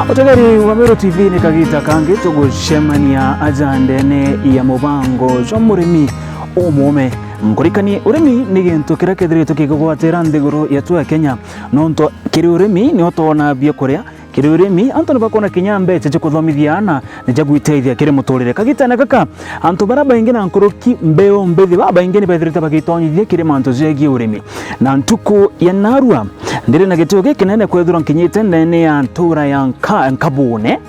Otagari wa Meru TV ni kagita kange tugushemania ajandene ya mubango jo murimi omome nkurikani urimi ni gintu kira kethire tukigwatira ndiguru yetu ya Kenya nonto kiri urimi ni otona bia kuria kiri urimi antu ni bakona kinyambe cyo kuthomithiana ni jagwiteithia kiri muturire kagita na kaka antu baraba ingina nkuruki mbeo mbethi baba ingini bethirite bagitonyithia kiri mantu jegi urimi na ntuku ya narua ndire na gituo giki nene kwethura nkinyite ndene ya ntura ya nkabune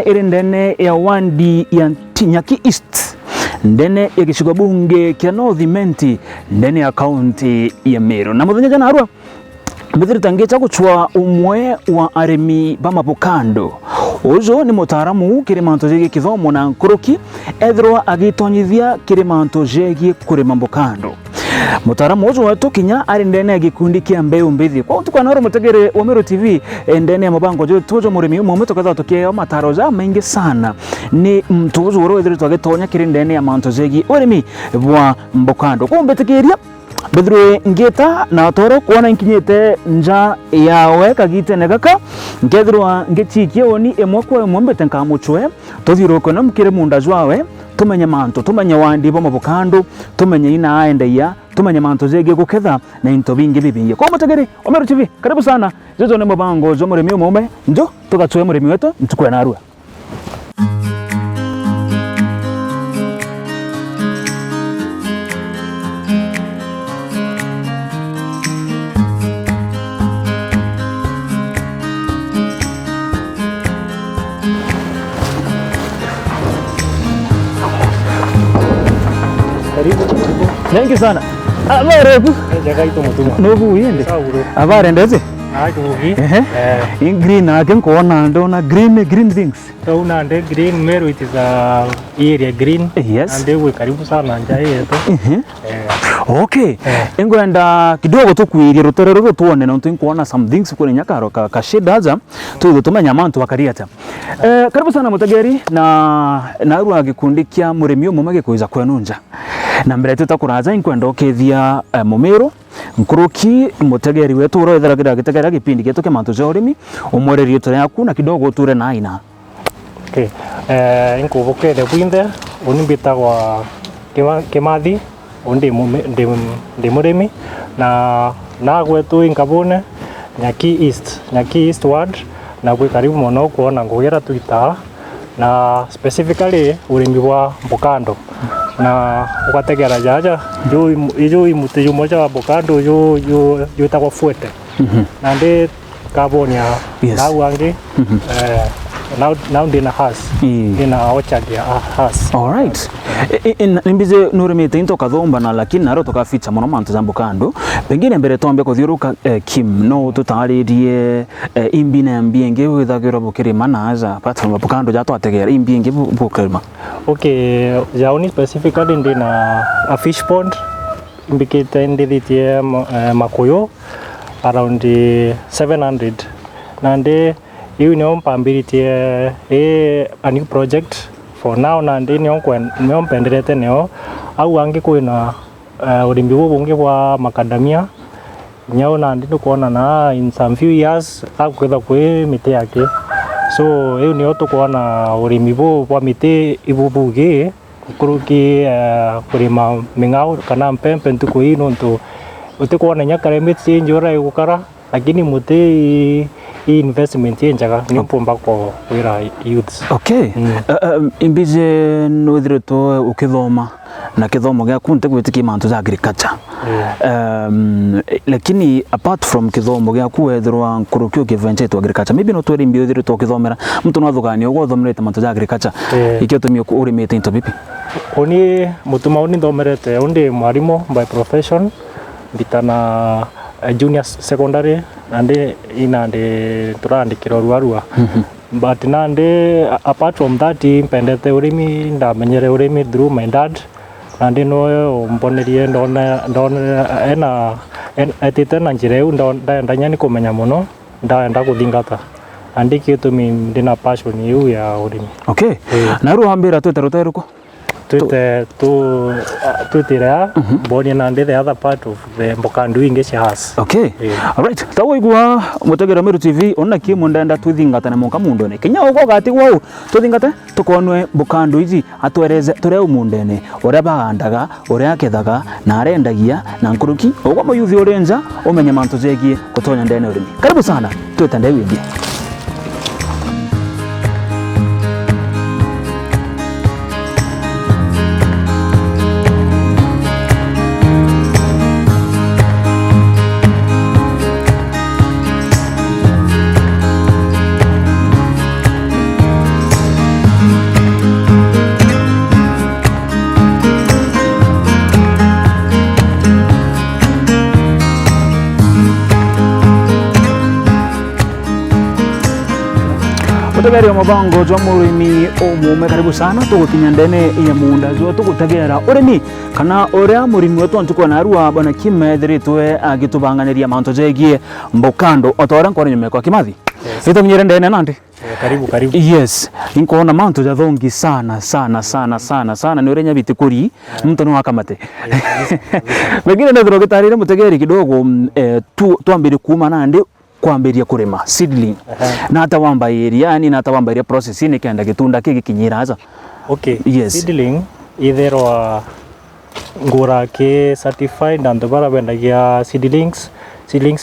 iri ndene ya wandi ya Nyaki East ndene ya gicigo bunge kia North Menti ndene ya kaunti ya Meru na muthenya jana arua mbithirite ngicha guchwa umwe wa arimi ba mapukando ujo ni mutaramu kiri mantu jegi kithomo na nkuruki ethirwa agitonyithia kiri mantu jegi kuri mapukando mutaramu ujo wetu kinya ari ndene ya gikundi kia mbeu mbithi kwa utukwa naro mutegere wa Meru TV ndene ya mabango jo tujo murimi umwe tukaza tukieo mataro za mengi sana ni mtuzo woro ethiri twagitonya kiri ndene ya mantu jegi urimi bwa mbukando kumbe tekeria bethirwe ngita na toro kuona nkinyite nja yawe kagite negaka ngethirwa ngichikie oni emwe kwa emwe mbete nkamuchwe tuthiroko na mukire munda jwawe tumenye mantu tumenye wandi bo mabukando tumenye ina aendeia tumenye mantu jege guketha na into bingi bibingi kwa mutegeri wa Meru TV karibu sana jezo ne mabango jo murimi umwe njo tugachwe murimi wetu ntukwe na arua Thank you sana. Abarebu. Jagaito mutuma. Nobu yende. Abare ndeze. Ajugi. In green again kuona ndona green things. Tauna nde green Meru it is a area green. Yes. Ande we karibu sana nja yetu. Okay. Ingwenda kidogo tukwirie rutere ruru tuone na ntu kuona some things kuri nyakaro ka shedaza tu tumenya mantu bakariata. Karibu sana mutegeri na arua agikundi kia murimi umwe gikuiza kwenunja. Na mbere tutakuraza inkwenda okethia Mumeru nkuruki mutegeri wetu uroethera gitegera gipindi gitu kia mantu ja urimi umwererie tore yaku na kidogo ture na aina. Okay. Inkubukere bwinde unimbitagwa Kimathi ndi murimi na gwetu inkabune Nyaki East ward na gwe karibu muno kuona ngugera tuita na specifically urimi bwa mbukando na ukategera jaja jo imute jo moja mbukando jo takwa fuete na ndi kabonia na wangi now ndina has ndina ochagia has. All right. Nimbize nurimite into kathomba na lakini naro tokaficha muno mantu za mbukando pengine mbere tombe kuthiuruka Kim no tutaririe imbine mbienge withagira bukirima naza apart from mbukando ja twategera imbinge bukirima. Okay, jauni specifically ndina a fish pond imbikite ndithitie makuyu around 700 na ndi hiyo ni mpambiritie a new project for now na ndi ni ompenderete neo au angi kuina urimi bungi bwa makadamia nyao na ndi kuona na in some few years akwetha kwi miti yake so hiyo ni oto kuona urimi bwa miti ibubugi kuruki kurima mingao kana mpempe ntuko ino ntu utikuona nyakare miti njora igukara lakini muti investment yenjaga ni mpomba kwa wira youths. Okay. Imbije nothreto ukithoma na kithomo gya kunte gwitiki mantu za agriculture. Lakini apart from kithomo gya kuethirwa nkurukio kiventure to agriculture maybe no tweri mbio thire to kithomera mtu no thugani ugo thomerete mantu za agriculture ikio tumio urimite into bipi oni mutuma oni thomerete undi mwarimu by profession bitana junior secondary and inande turandikira ruarua but nande apart from that impendete urimi ndamenyere urimi through my dad and no mbonerie ndona ena etite na njireu ndanya ni kumenya muno ndaenda kuthingata andiki tumi ndina passion yu ya urimi. Okay. Na ruambira tweteruteruko tutire boni nandi the other part of the mbokandu inge has. Okay. All right. Tawo igwa Mutegera Meru TV onna kimu ndenda twithingatane monka mundone kinya uko gati gwau tuthingate tukonwe mbokandu izi atwereze tore umundene uria bagandaga uria akethaga na arendagia na nkuruki ugo muyuthi urenja umenye mantu zegie gutonya ndene urimi. Karibu sana twetande wingi. Mutegera mubango jwa murimi umume karibu sana tugukinya ndene ya munda jwa tugutegera urimi kana uria murimi wetu antuko na arua bana kimethiritwe agitubanganiria manto jegie mbokando otora nkore nyume kwa Kimathi itumenyere ndene nandi karibu yes inkona manto ja thongi sana ni urenya bitikuri mtu no akamate wengine ndio gitarire mutegeri kidogo tuambire kuma nandi kwambiria kurima seedling na hata wamba area ni na hata wamba area process ni kenda gitunda kiki kinyira aza. Okay, yes. Seedling either ngura ke certified and bara bendagia seedlings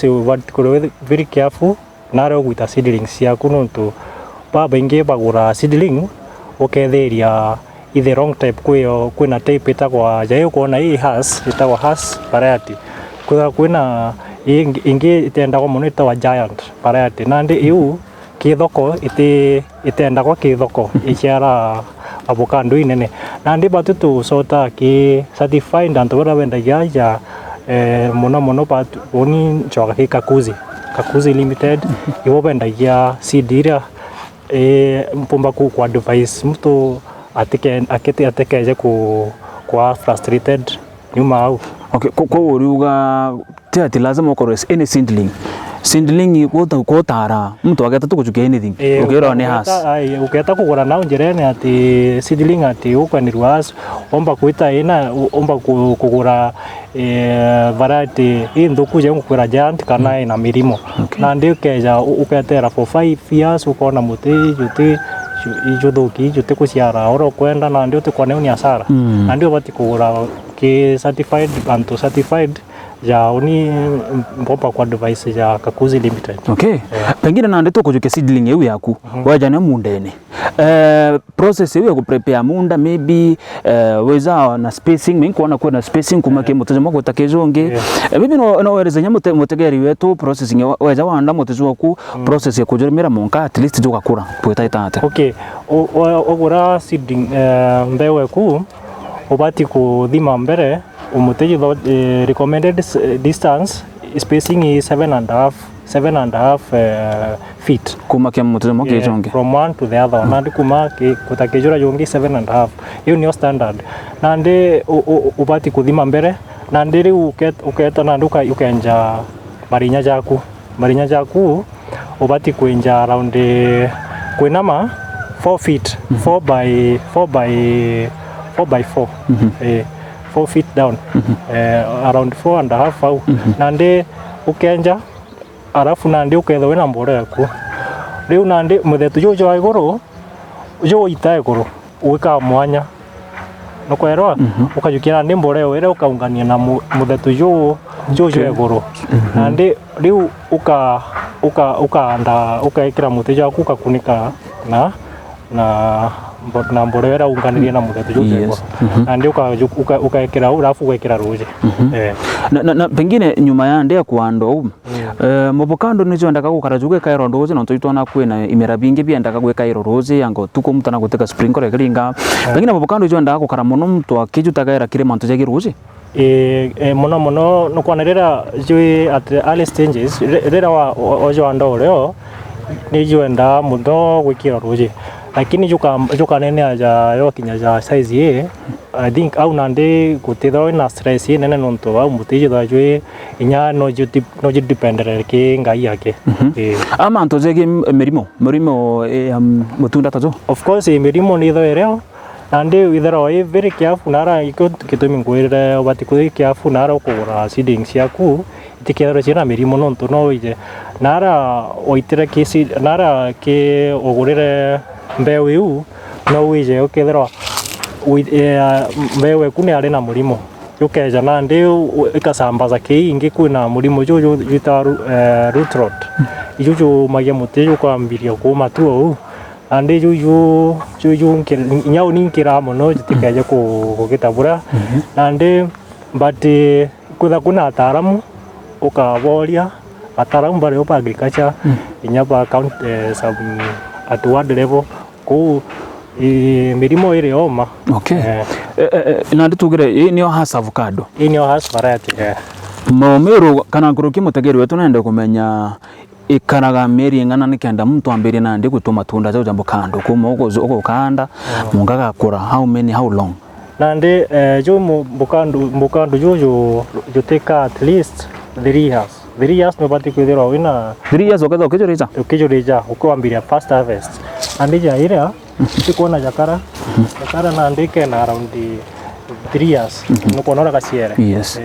you want to be very careful naro with seedlings ya kununtu ba benge bagura seedling oketheria either wrong type kwina type itagwa jayo kuona hii itagwa has variety kwina ingi itendagwo muno itawa giant variety nandi iu kithoko itendagwo kithoko ikiara avocado inene nandi batutu sota ki certified and wera bendagia ya muno batu oni nchoga ki Kakuzi Limited iwo bendagia seed ira mpumba ku kwa device mtu atekeje kwa frustrated nyuma au. Okay, kwa uruga ati lazima ukorwe any seedling kotara mtu ageta tukuchukia anything ukira ne has uketa kugura na njerene ati seedling ati ukwanirwa omba kuita ina omba kugura variety indhuku je ngukura giant kana ina mirimo na ndio keja uketera for 5 years ukona muti juti ijuthuki juti kuciara oro kwenda na ndio tukone uni asara na ndio bati kugura ki certified and certified ya uni mpompa kwa device ya Kakuzi Limited. Okay. Yeah. Pengine na ndeto kujuke seedling yewe yaku waja na mundene. Process yewe ku prepare munda maybe weza na spacing mimi kuona kwa na spacing kumake mutezo mako takejonge. Maybe no wereza nya mutegeri wetu processing weza wanda mutezo ku process ya kujeremera monka at least joka kura pueta itate. Okay. Ogura seedling mbewe ku obati kuthima mbere umuteji recommended distance spacing is 7.5 feet kuma kia mutezo mako jonge from one to the other nandi kuma kutakejura yongi 7.5 hiyo ni standard nandi ubati kuthima mbere nandi ri uketa nanduka ukenja marinya jaku ubati kuenja around kuinama 4 feet 4 by 4 4 feet down around 4.5 au nandi ukenja arafu nandi uketha wena mbore yaku riu nandi muthetu jojo wa iguru jo ita iguru uika mwanya no kwerwa ukajukira ndi mbore were ukaungania na muthetu jojo iguru nandi riu ukaanda ukaikira muteja waku ukakunika na mbore wera unganiria na muthetu jojo nandi ukaikira urafu ukaikira ruje na pengine nyuma ya ndea kuando mubokando nizo ndaka gukarajuge kairo ndoze no twitona kwina imera bingi bya ndaka gwe kairo roze yango tuko mutana guteka sprinkler kiringa pengine mubokando nizo ndaka gukara muno mtu akijutagaira kire mantu jagi roze muno no kwanarira jwe at early stages rera wa ojo ando leo ni juenda mundo gwikira roze lakini joka nene aja yo kinya ja size ye I think au nande kutithwa na stress ye nene nonto au mutiji da jwe inya no dependere ke ngai yake ama nto zege merimo mutunda tazo of course merimo ni tho ereo andi withera i very careful nara iko kitumi ngwirire ubati kuthi careful nara ukugura seedings yaku itikethera ciina mirimo nontu no ije nara oitire kisi nara ke ugurire mbeu iu no ije ukethera mbeu eku ni ari na murimo ukeja na ndi ikasambaza ki ingi kwina murimo juju jita root rot ijuju magia muti ukwambiria kuma tu andi juju nyau ninkira muno jitikaje kugitabura andi but kutha kuna ataramu ukavoria ataramu bari opa agriculture inyaba account some at ward level ku mirimo ire oma. Okay. Na nditugire ni has avocado. Ni has variety. Momero kana nguruki mutegeri wetu nende kumenya ikaraga meri ngana nikenda mtu ambiri na ndi gutuma tunda cyo jambo kando kuma uko kanda mungaga kura how long? Na ndi jo mbukando jojo joteka at least 3 years. 3 years no bati kwithira wina 3 years ukijoreja ukwambiria first harvest. Andi ja ira tikona jakara na ndike na around 3 years no konora kasiere. Yes.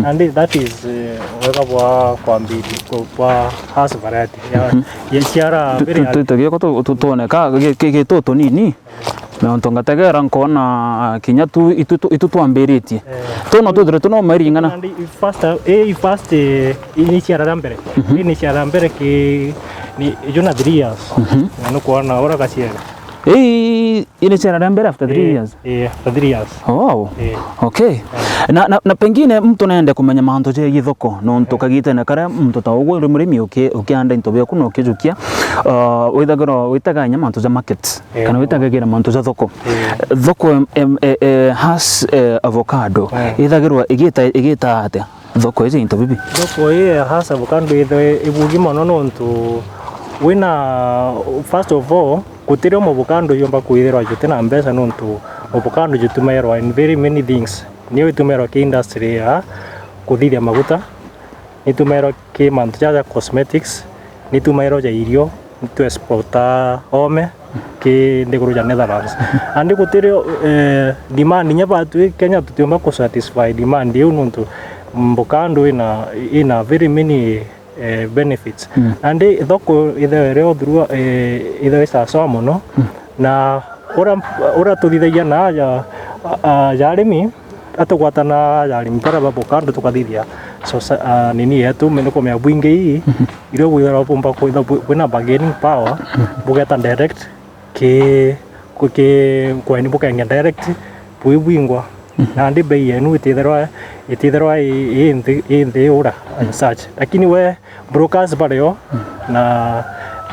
And that is weka kwa mbili kwa has variety ya siara very tugiye ko tutoneka gito nini meontonga tegera nkona kinya tu itu twambiritie tono tudire tuno maringana first initiara rambere initiara rambere ki ni jona 3 years no kuona ora kasiere initiara rambere after 3 years after 3 years. Oh, okay. Na pengine mtu naende kumenya mahanto je githoko no ntukagite na kare mtu ta ugo murimi ukianda into bya kuno kijukia withagoro witaga nyamanto za market kana witagagira manto za thoko has avocado ithagirwa igita ate thoko izi into bibi thoko has avocado ibugi mono nontu wina first of all kutire avocado yomba kuithirwa jutena mbesa nontu avocado jutumairwa in very many things niyo itumairwa ki industry ya kuthithia maguta itumairwa ki mantu ja cosmetics itumairwa ja irio to exporta ome ki ndeguru ja Netherlands andi kutire demand nyabatu Kenya tutiomba ku satisfy demand yo nontu avocado ina very many benefits and thoko ithere through ithere sa muno na ora tuthithagia na jarimi atugwatana jarimi para avocado tukathithia so nini yetu menoko mya bwingi iro gwithara pomba kwina bargaining power bugeta direct kwa ni bukenga direct bwingwa na ndi bei yenu ititherwa inthi ura such lakini we brokers bareo na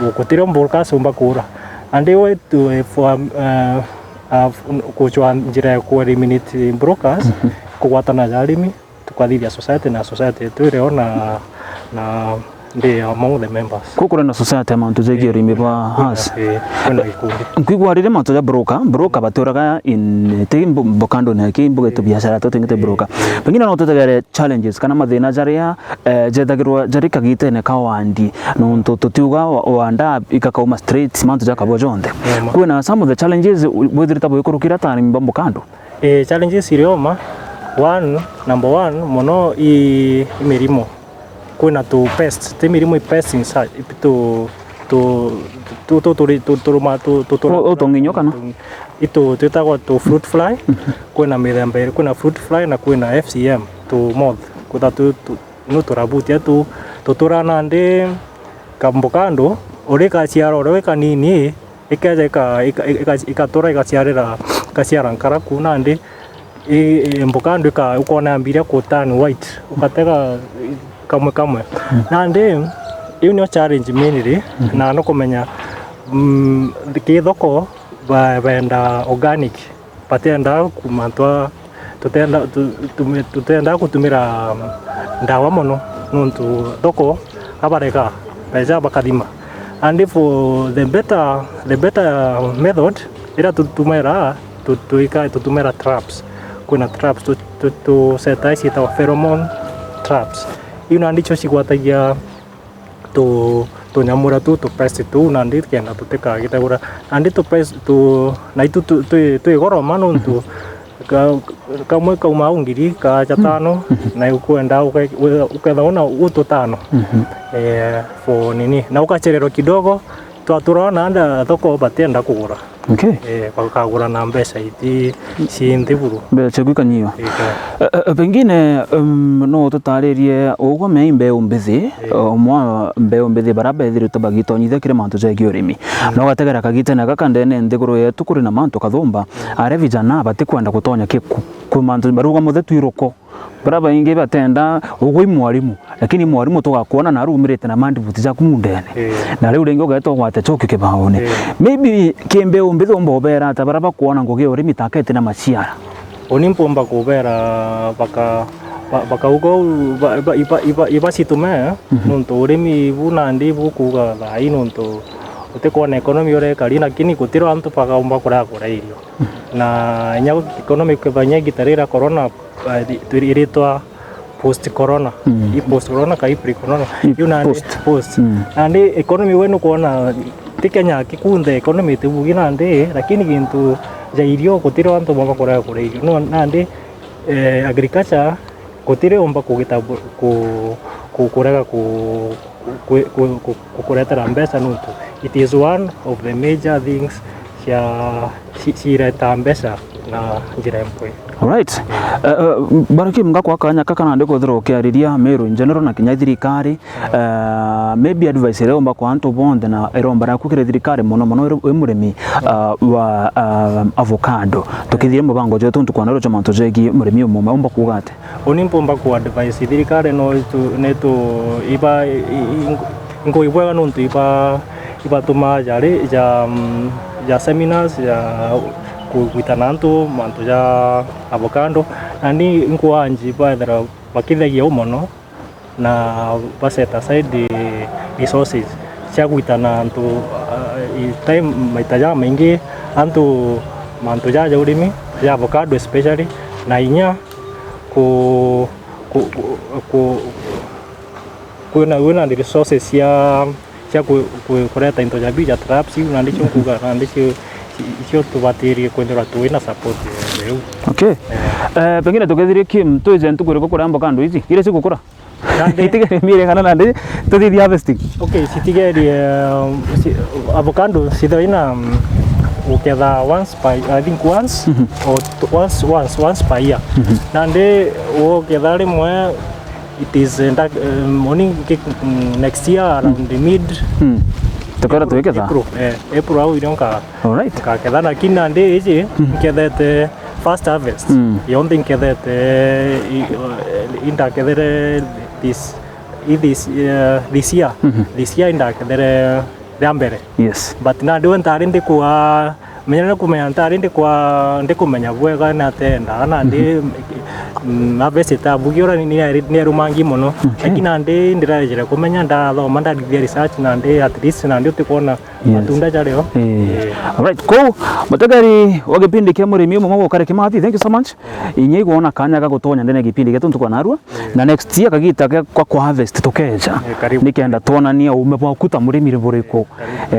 ukutire brokers umba kura andi we to for kuchwa njira ya ku eliminate brokers kuwatana jarimi tukathithia society na society tuireona na ndi among the members kukura na society amount zegi rimi ba has kuna ikundi nkigwa rire manto ya broker baturaga in timbo bokando na kimbo to biashara to tingite broker pengine no tutagare challenges kana mathina jaria jedagirwa jarika gite ne kawandi no tutiuga wanda ikakauma straight manto ja kabojonde kuna some of the challenges withirita boikurukira tani mbokando challenges irioma number one mono imirimo kuna tu pests temirimo pests inside to otonginyo kana ito tutagwa to fruit fly kuna mithemba kuna fruit fly na kuna FCM to moth kuta tu no turabutia tu tuturana ndi kambokando oreka ciaro oreka nini ikaje ikatora ikaciarira kaciara nkara kuna ndi mbokando ka ukona ambiria ko tan white ukatega kamwe na ndi iyo no challenge mainly na no kumenya ki thoko baenda organic patenda kumantwa tutenda kutumira ndawa mono nontu thoko abareka beja bakathima and for the better method ira tutumira traps kuna traps to set aside our pheromone traps ino ndicho cigwatagia to tunyamura tu press tu nandi kenda tuteka kita gura nandi tu press tu na itu tu igoro manu tu kamwe kauma ngiri ka chatano na ukwenda ukethaona ututano for nini na ukacherero kidogo twaturona anda thoko batenda kugura bakagura na mbeca iti cinthi buru mbeca gwikanyio pengine no tutaririe ugwo me mbeu mbithi mwa mbeu mbithi baraba ithiri tabagitonyithia kire mantu ja giurimi no gategera kagite na gakandene nthiguru yetu kuri na mantu kathumba are vijana batikwenda gutonya kiku ku mantu baruga muthe twiroko baraba ingi batenda ugwo mwarimu lakini mwarimu tugakuona na rumirite na mandi buti ja kumundene na riu rengo gato gwate choki kibaone maybe kimbe umbithi umbobera ta baraba kuona ngugi urimi takete na maciara onimpomba kubera baka ugo iba situme nuntu urimi bunandi bukuga thai nuntu utekona economy ore kali lakini kutiro antu pakaumba kura irio na nya economy kwanya gitarira corona iritwa post corona i post corona kai pre corona yunandi post andi economy wenu kuona tikenya kikunthe economy tibugina ndi lakini gintu ja irio kutiro antu baba kura irio no nandi agriculture kutire omba kugita kurega kukuretera mbeca nuntu it is one of the major things cireta mbeca na njira mpwe. Alright. Baraki mngako akanya kakana ndiko thiro kiariria Meru in general na kinya thirikari maybe advice reo mba kwa antu bonde na eromba ra kukire thirikari mono murimi wa avocado tukithire mubango jetu ntukwana ro chamanto jegi murimi umuma umba kugate onimpomba ku advice thirikari no neto iba ngo ibwa nuntu iba tuma jare ja seminars ya kuitana antu mantu ja avocado nani nkuanji bathera bakithagia umono na baseta side resources cia kuitana antu time maitaja maingi antu mantu ja urimi ya avocado especially na inya kuna resources cia kureta into ja bija traps na ndicho kuga na ndicho icio tubatirie kwendera tuina support leo. Okay. Pengine tukethirie kim tuize ntukuriko kura avocado ici ile sikukura itige mire kana nande tuthi harvesting. Okay, sitigeri avocado sithaina uketha I think once or once per year. Nande uketha rimwe it is morning next year around the mid tukara tuwekeza April au ilionka. Alright. Kaketha na kinande hizi nkethete first harvest yonde nkethete indakethere this year indakethere riambere. Yes. But na ndio ntari ndikuwa menyana kumenya ntari ndikumenya bwega na tenda na ndi mabesita bugiora ni rumangi muno lakini ndi ndirajira kumenya ndathoma ndathithia research na ndi at least na ndi utikona matunda jareo. Alright, ko mutegari wa gipindi kia murimi umwe gukare kimathi. Thank you so much. Inye igona kanya ga gutonya ndene gipindi getu ntukwa narua na next year kagita kwa harvest tukeja nikenda tonania ume bwa kuta murimi riburiko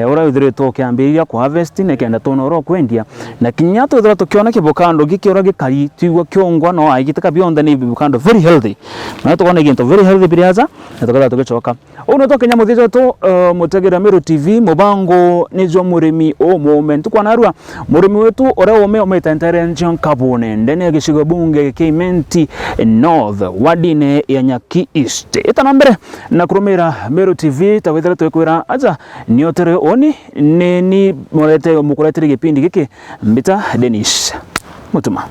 ora uthire to kiambiria kwa harvest nekenda tona oro kwendia na kinya tuthira tukiona kibokando gikiora gikari tuigwa kiongwa no agitaka beyond ni bibukando very healthy na tukona ginto very healthy biriaza na tukala tugicoka uno to Kenya muthijo to mutegera Meru TV mubango nijo murimi o moment tukwana arua murimi wetu ore ometa intervention kabone ndene gicigo bunge Keimenti North wadine ya Nyaki East itanambere na kurumira Meru TV tawithira twekwira aja niotere oni ni morete mukuretire gipindi giki mbita Dennis Mutuma.